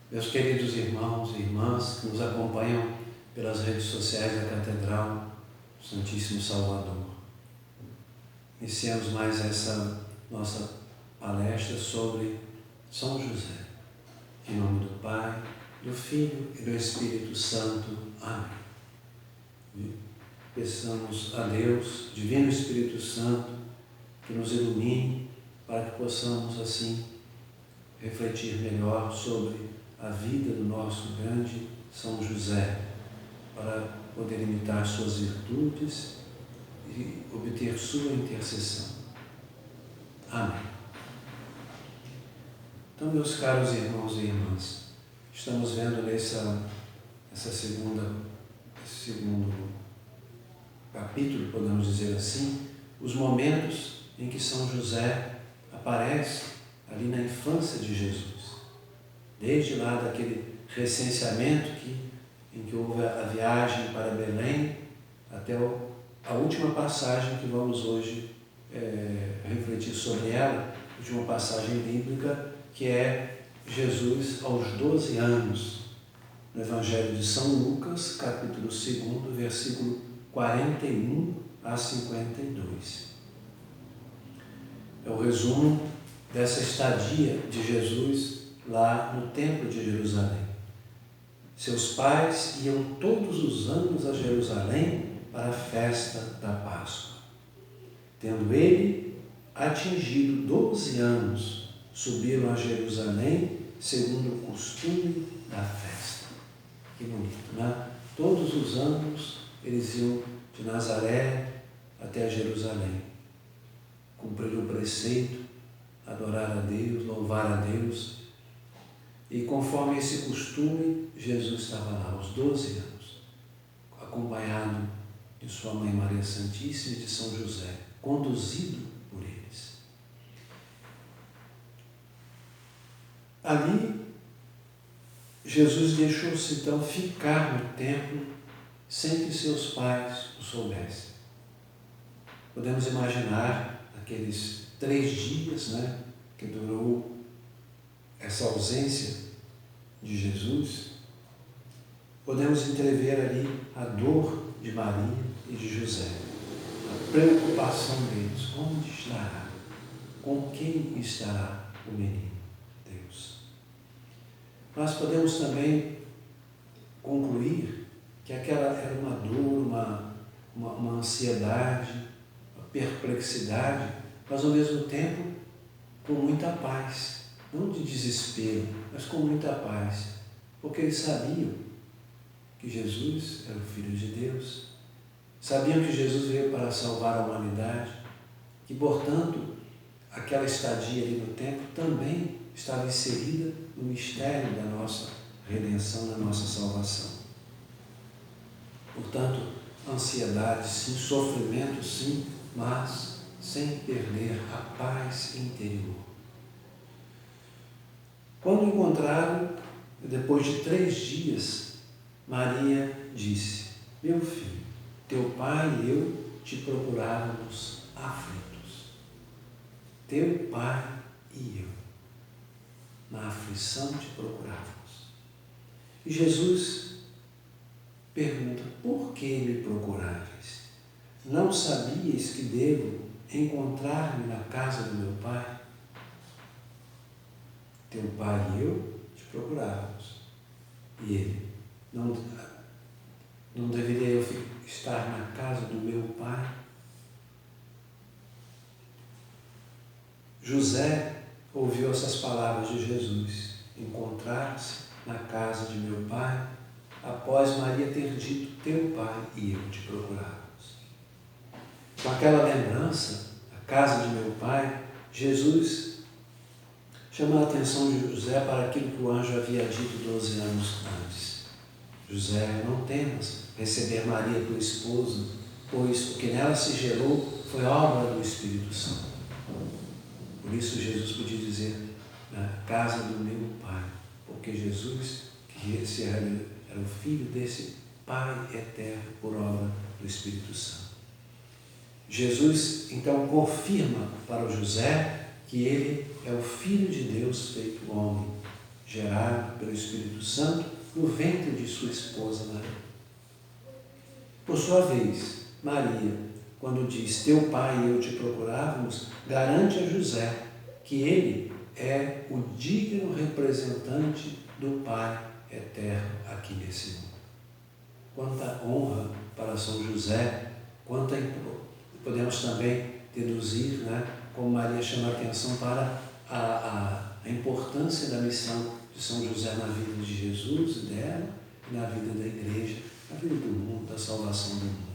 Meus queridos irmãos e irmãs que nos acompanham pelas redes sociais da Catedral do Santíssimo Salvador, iniciamos mais essa nossa palestra sobre São José. Em nome do Pai, do Filho e do Espírito Santo. Amém. Peçamos a Deus, Divino Espírito Santo, que nos ilumine para que possamos assim refletir melhor sobre a vida do nosso grande São José, para poder imitar suas virtudes e obter sua intercessão. Amém. Então, meus caros irmãos e irmãs, estamos vendo esse segundo capítulo, podemos dizer assim, os momentos em que São José aparece ali na infância de Jesus. Desde lá daquele recenseamento em que houve a viagem para Belém, até a última passagem que vamos hoje refletir sobre ela, a última passagem bíblica, que é Jesus aos 12 anos, no Evangelho de São Lucas, capítulo 2, versículo 41 a 52. É o resumo dessa estadia de Jesus lá no Templo de Jerusalém. Seus pais iam todos os anos a Jerusalém para a festa da Páscoa. Tendo ele atingido 12 anos, subiram a Jerusalém segundo o costume da festa. Que bonito, né? Todos os anos eles iam de Nazaré até Jerusalém, cumprir o preceito, adorar a Deus, louvar a Deus. E conforme esse costume, Jesus estava lá aos 12 anos, acompanhado de sua mãe Maria Santíssima e de São José, conduzido por eles. Ali, Jesus deixou-se então ficar no templo sem que seus pais o soubessem. Podemos imaginar aqueles 3 dias, que durou essa ausência de Jesus. Podemos entrever ali a dor de Maria e de José, a preocupação deles. Onde estará? Com quem estará o menino Deus? Nós podemos também concluir que aquela era uma dor, uma ansiedade, uma perplexidade, mas ao mesmo tempo com muita paz. Não de desespero, mas com muita paz, porque eles sabiam que Jesus era o Filho de Deus, sabiam que Jesus veio para salvar a humanidade, que, portanto, aquela estadia ali no templo também estava inserida no mistério da nossa redenção, da nossa salvação. Portanto, ansiedade sim, sofrimento sim, mas sem perder a paz interior. Quando encontraram, depois de 3 dias, Maria disse: meu filho, teu pai e eu te procurávamos aflitos. Teu pai e eu, na aflição, te procurávamos. E Jesus pergunta: por que me procuráveis? Não sabias que devo encontrar-me na casa do meu pai? Teu pai e eu te procurávamos. E ele: não deveria eu estar na casa do meu pai? José ouviu essas palavras de Jesus: encontrar-se na casa de meu pai, após Maria ter dito: teu pai e eu te procurávamos. Com aquela lembrança, a casa de meu pai, Jesus chama a atenção de José para aquilo que o anjo havia dito 12 anos antes. José, não temas receber Maria tua esposa, pois o que nela se gerou foi obra do Espírito Santo. Por isso Jesus podia dizer: na casa do meu pai, porque Jesus, que esse era o filho desse Pai eterno por obra do Espírito Santo. Jesus então confirma para o José que ele é o Filho de Deus feito homem, gerado pelo Espírito Santo no ventre de sua esposa Maria. Por sua vez, Maria, quando diz teu pai e eu te procurávamos, garante a José que ele é o digno representante do Pai eterno aqui nesse mundo. Quanta honra para São José, podemos também deduzir, como Maria chama a atenção para a importância da missão de São José na vida de Jesus e dela, e na vida da igreja, na vida do mundo, da salvação do mundo.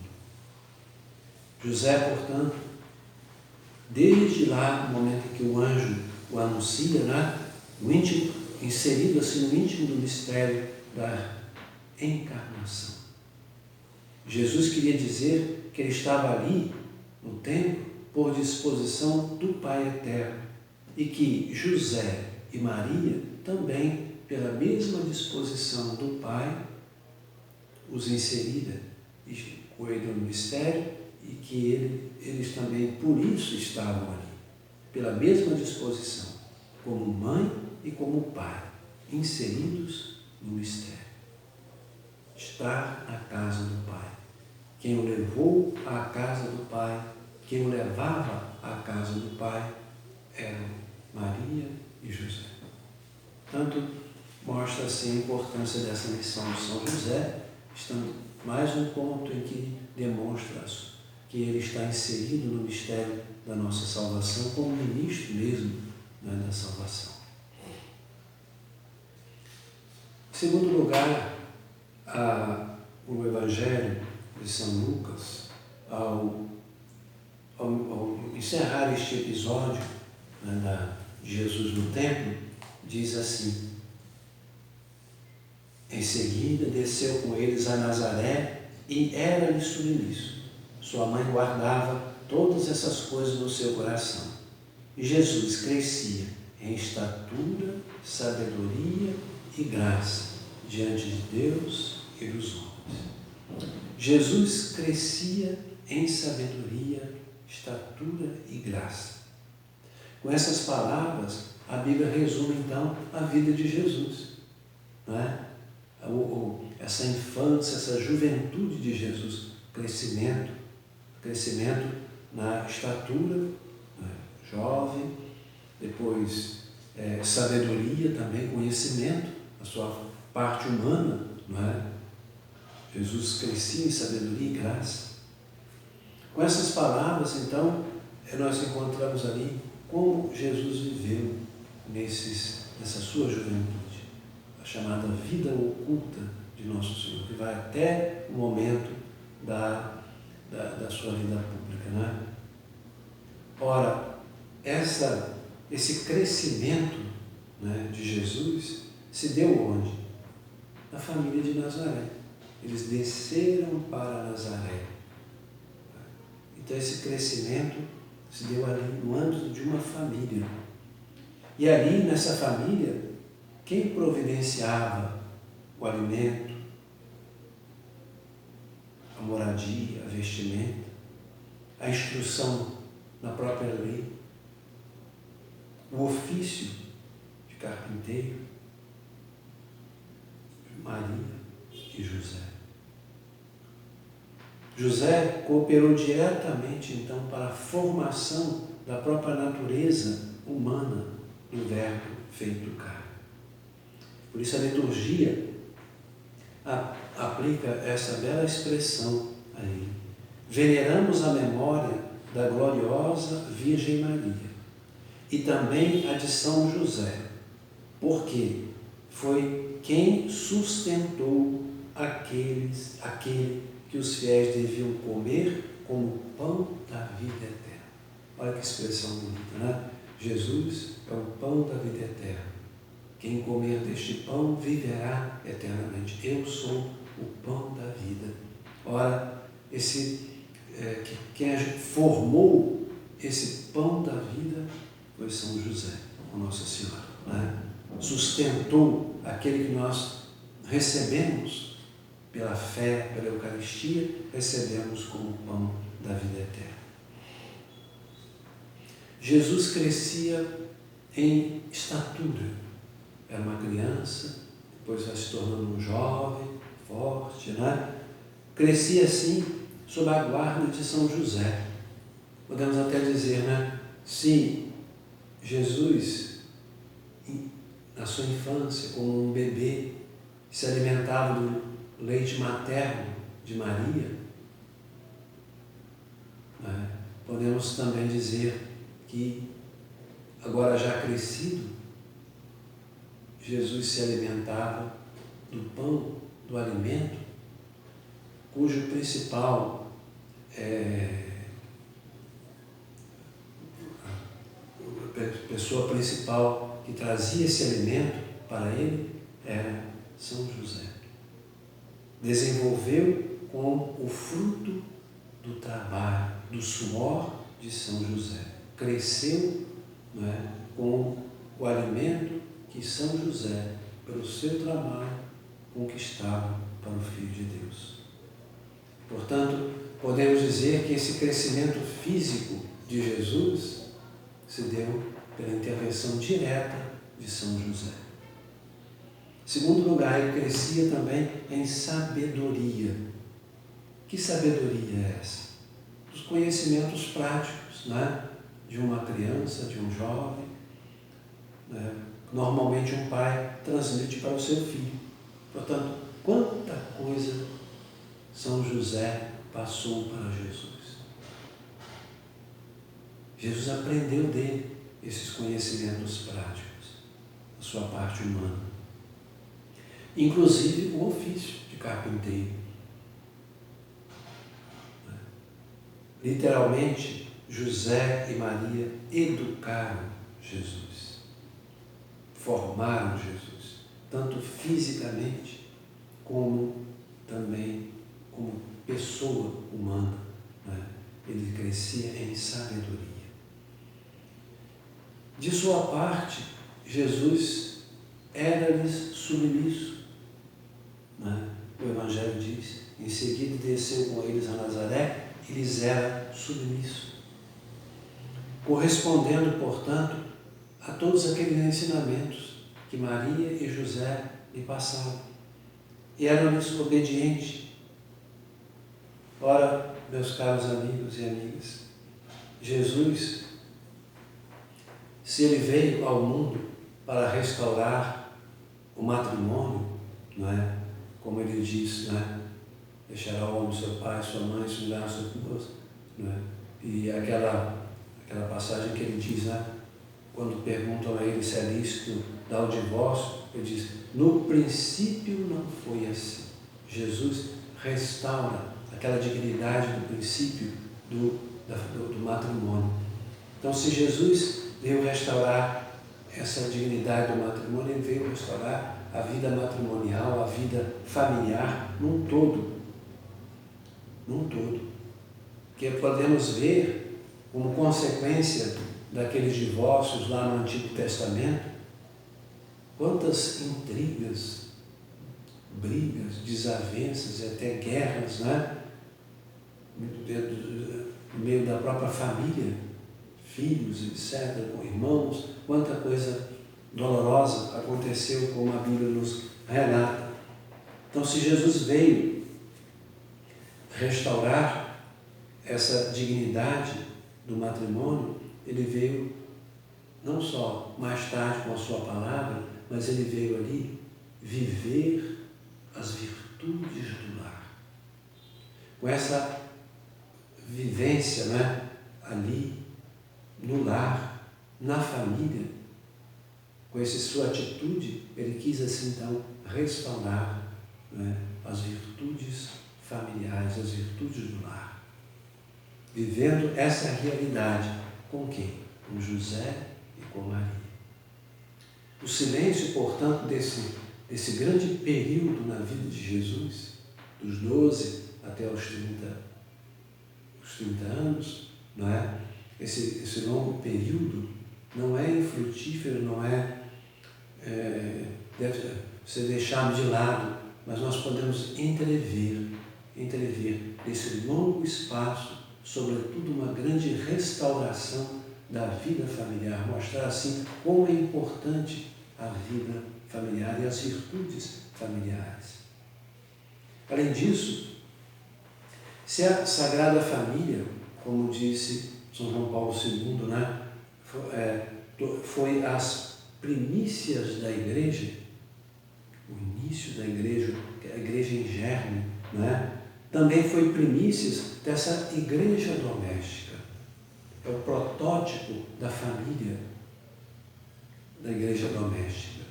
José, portanto, desde lá, no momento em que o anjo o anuncia, no íntimo, inserido assim no íntimo do mistério da encarnação. Jesus queria dizer que ele estava ali, no templo, por disposição do Pai Eterno, e que José e Maria também, pela mesma disposição do Pai, os inserira e coelho no mistério, e que eles também por isso estavam ali, pela mesma disposição, como mãe e como pai, inseridos no mistério. Estar na casa do Pai. Quem o levou à casa do Pai, quem o levava à casa do Pai, eram Maria e José. Tanto mostra assim a importância dessa missão de São José, estando mais um ponto em que demonstra que ele está inserido no mistério da nossa salvação, como ministro mesmo da salvação. Em segundo lugar, o Evangelho de São Lucas, ao encerrar este episódio de Jesus no templo, diz assim: em seguida desceu com eles a Nazaré e era-lhe submisso. Sua mãe guardava todas essas coisas no seu coração. E Jesus crescia em estatura, sabedoria e graça diante de Deus e dos homens. Jesus crescia em sabedoria, estatura e graça. Com essas palavras, a Bíblia resume então a vida de Jesus, não é? Essa infância, essa juventude de Jesus, crescimento na estatura, jovem, depois sabedoria também, conhecimento, a sua parte humana, não é? Jesus crescia em sabedoria e graça. Com essas palavras, então, nós encontramos ali como Jesus viveu nessa sua juventude, a chamada vida oculta de Nosso Senhor, que vai até o momento da sua vida pública, não é? Ora, esse crescimento, né, de Jesus se deu onde? Na família de Nazaré. Eles desceram para Nazaré. Então esse crescimento se deu ali no âmbito de uma família. E ali nessa família, quem providenciava o alimento, a moradia, a vestimenta, a instrução na própria lei, o ofício de carpinteiro, Maria e José. José cooperou diretamente, então, para a formação da própria natureza humana do Verbo feito carne. Por isso a liturgia aplica essa bela expressão aí. Veneramos a memória da gloriosa Virgem Maria e também a de São José, porque foi quem sustentou aquele que os fiéis deviam comer como pão da vida eterna. Olha que expressão bonita, né? Jesus é o pão da vida eterna. Quem comer deste pão viverá eternamente. Eu sou o pão da vida. Ora, quem formou esse pão da vida foi São José, a Nossa Senhora, né? Sustentou aquele que nós recebemos pela fé, pela Eucaristia, recebemos como pão da vida eterna. Jesus crescia em estatura. era uma criança, depois vai se tornando um jovem, forte, né? Crescia assim, sob a guarda de São José. Podemos até dizer, né? Se Jesus, na sua infância, como um bebê, se alimentava do leite materno de Maria, né? Podemos também dizer que, agora já crescido, Jesus se alimentava do pão, do alimento, cujo principal pessoa principal que trazia esse alimento para ele era São José. Desenvolveu com o fruto do trabalho, do suor de São José. Cresceu, não é, com o alimento que São José, pelo seu trabalho, conquistava para o Filho de Deus. Portanto, podemos dizer que esse crescimento físico de Jesus se deu pela intervenção direta de São José. Em segundo lugar, ele crescia também em sabedoria. Que sabedoria é essa? Dos conhecimentos práticos, né? De uma criança, de um jovem, né? Normalmente um pai transmite para o seu filho. Portanto, quanta coisa São José passou para Jesus. Jesus aprendeu dele esses conhecimentos práticos, a sua parte humana. Inclusive o ofício de carpinteiro. Literalmente, José e Maria educaram Jesus, formaram Jesus, tanto fisicamente como também como pessoa humana, né? Ele crescia em sabedoria. De sua parte, Jesus era-lhes submisso, né? O Evangelho diz, em seguida desceu com eles a Nazaré e lhes era submisso, correspondendo, portanto, a todos aqueles ensinamentos que Maria e José lhe passavam. E eram-lhes obedientes. Ora, meus caros amigos e amigas, Jesus, se ele veio ao mundo para restaurar o matrimônio, não é? Como ele diz, né? Deixará o homem seu pai, sua mãe, se unirá a sua esposa, não é? E aquela passagem que ele diz, né? Quando perguntam a ele se é lícito dar o divórcio, ele diz, no princípio não foi assim. Jesus restaura aquela dignidade do princípio do matrimônio. Então, se Jesus veio restaurar essa dignidade do matrimônio, ele veio restaurar a vida matrimonial, a vida familiar num todo. Num todo. Que podemos ver como consequência daqueles divórcios lá no Antigo Testamento, quantas intrigas, brigas, desavenças e até guerras, né? No meio da própria família, filhos, etc., com irmãos, quanta coisa dolorosa aconteceu, como a Bíblia nos relata. Então, se Jesus veio restaurar essa dignidade do matrimônio, ele veio não só mais tarde com a sua palavra, mas ele veio ali viver as virtudes do lar. Com essa vivência, né, ali no lar, na família, com essa sua atitude, ele quis assim então restaurar, né, as virtudes familiares, as virtudes do lar. Vivendo essa realidade com quem? Com José e com Maria. O silêncio, portanto, desse grande período na vida de Jesus, dos 12 até os 30 anos, não é? Esse longo período não é infrutífero, não deve ser deixado de lado, mas nós podemos entrever esse longo espaço, sobretudo uma grande restauração da vida familiar, mostrar assim como é importante a vida familiar e as virtudes familiares. Além disso, se a Sagrada Família, como disse São João Paulo II, né, foi as primícias da Igreja, o início da Igreja, a Igreja em germe, né, também foi primícias dessa Igreja doméstica. É o protótipo da família, da Igreja doméstica,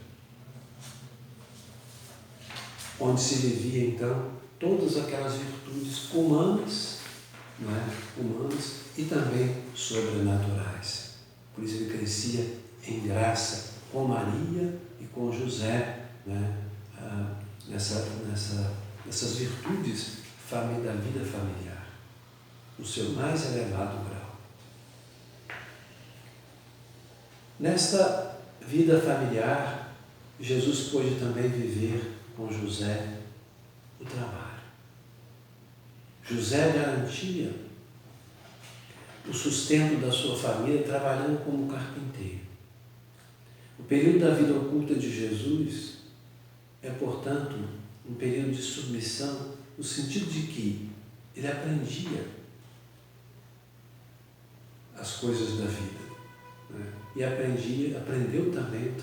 onde se vivia então todas aquelas virtudes humanas, não é? Humanas e também sobrenaturais. Por isso ele crescia em graça com Maria e com José, né? Nessas virtudes da vida familiar, no seu mais elevado grau. Nesta vida familiar, Jesus pôde também viver com José o trabalho. José garantia o sustento da sua família trabalhando como carpinteiro. O período da vida oculta de Jesus é, portanto, um período de submissão, no sentido de que ele aprendia as coisas da vida, né? E aprendeu também o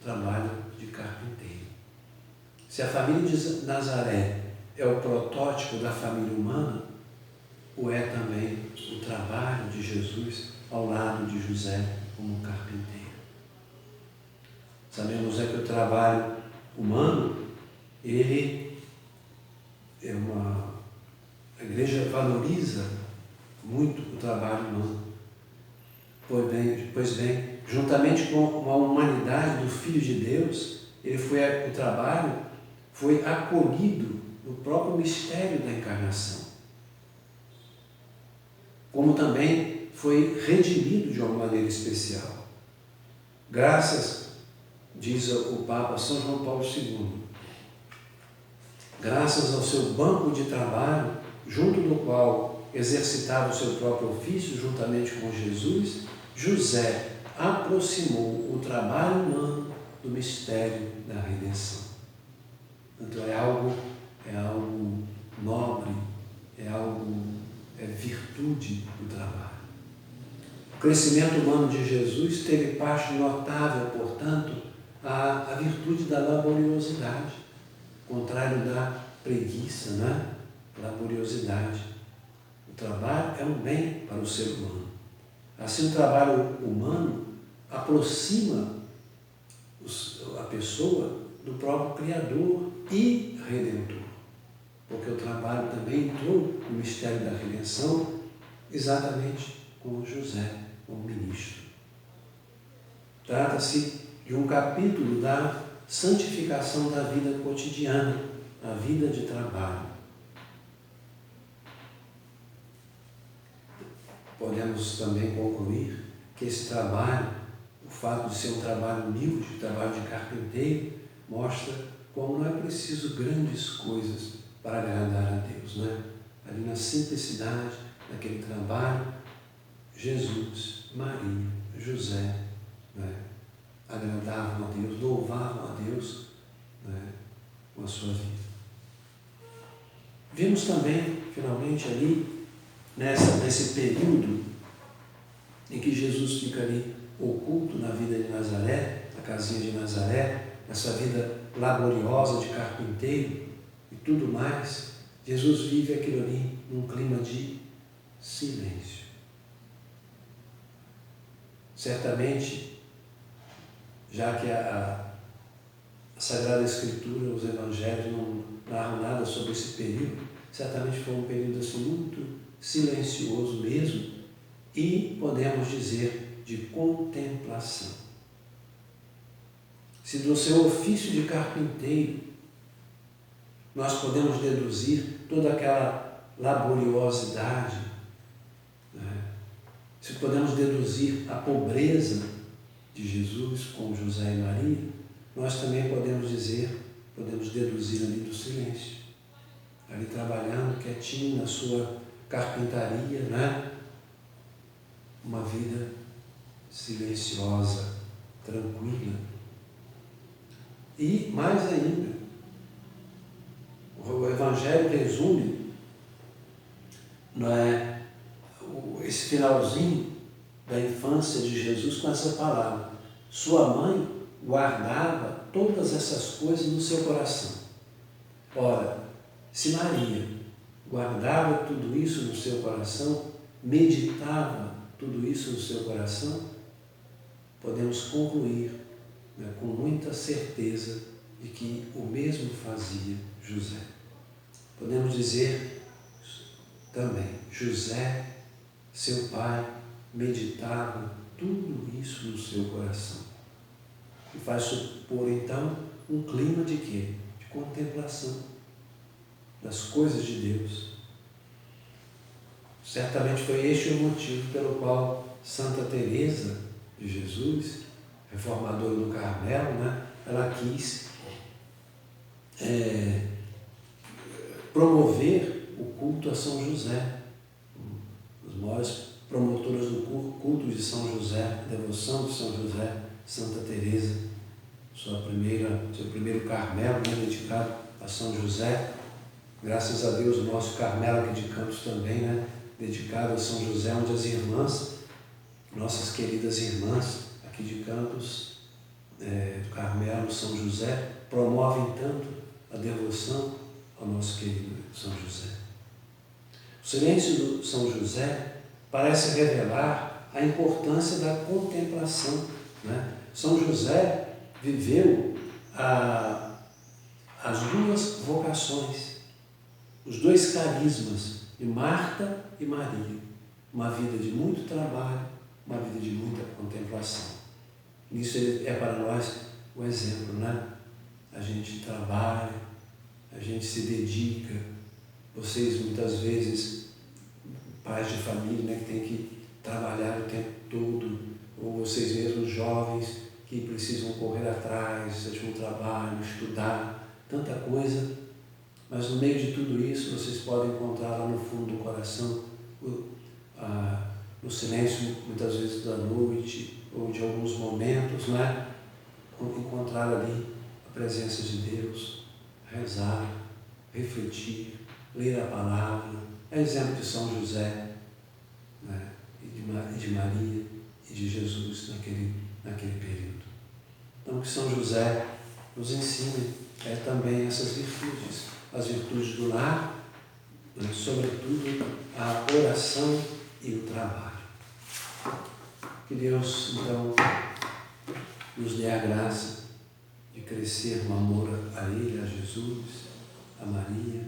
trabalho de carpinteiro. Se a família de Nazaré é o protótipo da família humana, o é também o trabalho de Jesus ao lado de José como carpinteiro. Sabemos que o trabalho humano, a Igreja valoriza muito o trabalho humano. Pois bem, juntamente com a humanidade do Filho de Deus, o trabalho foi acolhido no próprio mistério da encarnação. Como também foi redimido de uma maneira especial. Graças, diz o Papa São João Paulo II, graças ao seu banco de trabalho, junto do qual exercitava o seu próprio ofício juntamente com Jesus, José aproximou o trabalho humano do mistério da redenção. Então é algo nobre, é virtude do trabalho. O crescimento humano de Jesus teve parte notável, portanto, à virtude da laboriosidade, contrário da preguiça, né? Laboriosidade. O trabalho é um bem para o ser humano. Assim, o trabalho humano aproxima a pessoa do próprio Criador e Redentor, porque o trabalho também entrou no mistério da redenção exatamente com José, como ministro. Trata-se de um capítulo da santificação da vida cotidiana, a vida de trabalho. Podemos também concluir que esse trabalho, o fato de ser um trabalho humilde, um trabalho de carpinteiro, mostra como não é preciso grandes coisas para agradar a Deus, né? Ali na simplicidade daquele trabalho, Jesus, Maria, José, né, agradavam a Deus, louvavam a Deus, né, com a sua vida. Vimos também, finalmente, ali, nesse período em que Jesus fica ali oculto na vida de Nazaré, na casinha de Nazaré, essa vida laboriosa de carpinteiro e tudo mais, Jesus vive aquilo ali num clima de silêncio. Certamente, já que a Sagrada Escritura, os Evangelhos não narram nada sobre esse período, certamente foi um período assim muito silencioso mesmo e, podemos dizer, de contemplação. Se do seu ofício de carpinteiro nós podemos deduzir toda aquela laboriosidade, né? Se podemos deduzir a pobreza de Jesus com José e Maria, nós também podemos deduzir ali do silêncio, ali trabalhando quietinho na sua carpintaria, né? Uma vida silenciosa, tranquila. E mais ainda, o Evangelho resume, não é, esse finalzinho da infância de Jesus com essa palavra: sua mãe guardava todas essas coisas no seu coração. Ora, se Maria guardava tudo isso no seu coração, meditava tudo isso no seu coração, podemos concluir, né, com muita certeza de que o mesmo fazia José. Podemos dizer também, José, seu pai, meditava tudo isso no seu coração. E faz supor então um clima de quê? De contemplação das coisas de Deus. Certamente foi este o motivo pelo qual Santa Teresa de Jesus, reformadora do Carmelo, né, ela quis promover o culto a São José. Os maiores promotoras do culto de São José, a devoção de São José, Santa Teresa, seu primeiro Carmelo, né, dedicado a São José. Graças a Deus, o nosso Carmelo aqui de Campos também, né, dedicado a São José, onde as irmãs, nossas queridas irmãs aqui de Campos, do Carmelo, São José, promovem tanto a devoção ao nosso querido São José. O silêncio do São José parece revelar a importância da contemplação, né? São José viveu as duas vocações, os dois carismas de Marta e Maria, uma vida de muito trabalho, uma vida de muita contemplação. Nisso ele é para nós o exemplo, né? A gente trabalha, a gente se dedica. Vocês muitas vezes, pais de família, né, que tem que trabalhar o tempo todo, ou vocês mesmos jovens que precisam correr atrás de um trabalho, estudar, tanta coisa, mas no meio de tudo isso vocês podem encontrar lá no fundo do coração, no silêncio muitas vezes da noite ou de alguns momentos, né, encontrar ali a presença de Deus, rezar, refletir, ler a palavra. É exemplo de São José, né, e de Maria e de Jesus naquele período. Então, que São José nos ensine também essas virtudes, as virtudes do lar, né, sobretudo a oração e o trabalho. Que Deus, então, nos dê a graça de crescer no amor a Ele, a Jesus, a Maria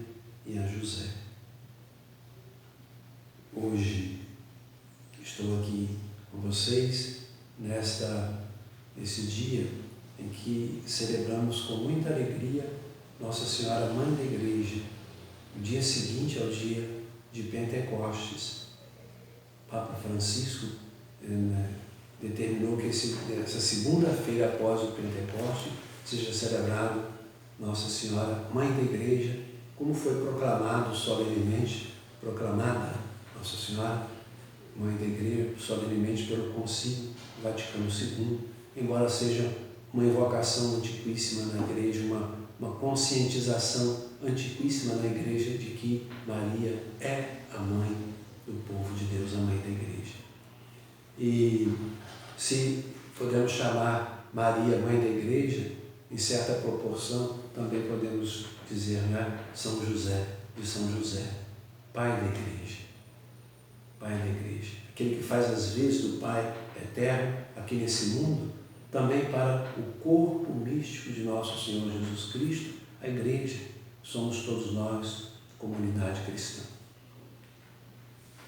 e a José. Hoje estou aqui com vocês nesse dia em que celebramos com muita alegria Nossa Senhora Mãe da Igreja, o dia seguinte ao dia de Pentecostes. Papa Francisco determinou que essa segunda-feira após o Pentecostes seja celebrado Nossa Senhora Mãe da Igreja, como foi proclamada Nossa Senhora Mãe da Igreja solenemente pelo Concílio Vaticano II, embora seja uma invocação antiquíssima na Igreja, uma conscientização antiquíssima na Igreja de que Maria é a Mãe do povo de Deus, a Mãe da Igreja. E se podemos chamar Maria Mãe da Igreja, em certa proporção, também podemos dizer, né, São José, de São José, Pai da Igreja. Pai da Igreja. Aquele que faz as vezes do Pai eterno aqui nesse mundo, também para o corpo místico de nosso Senhor Jesus Cristo, a Igreja. Somos todos nós, comunidade cristã.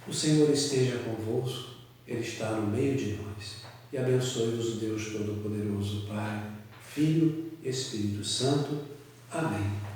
O Senhor esteja convosco, Ele está no meio de nós. E abençoe-vos o Deus Todo-Poderoso, Pai, Filho e Espírito Santo. Amém.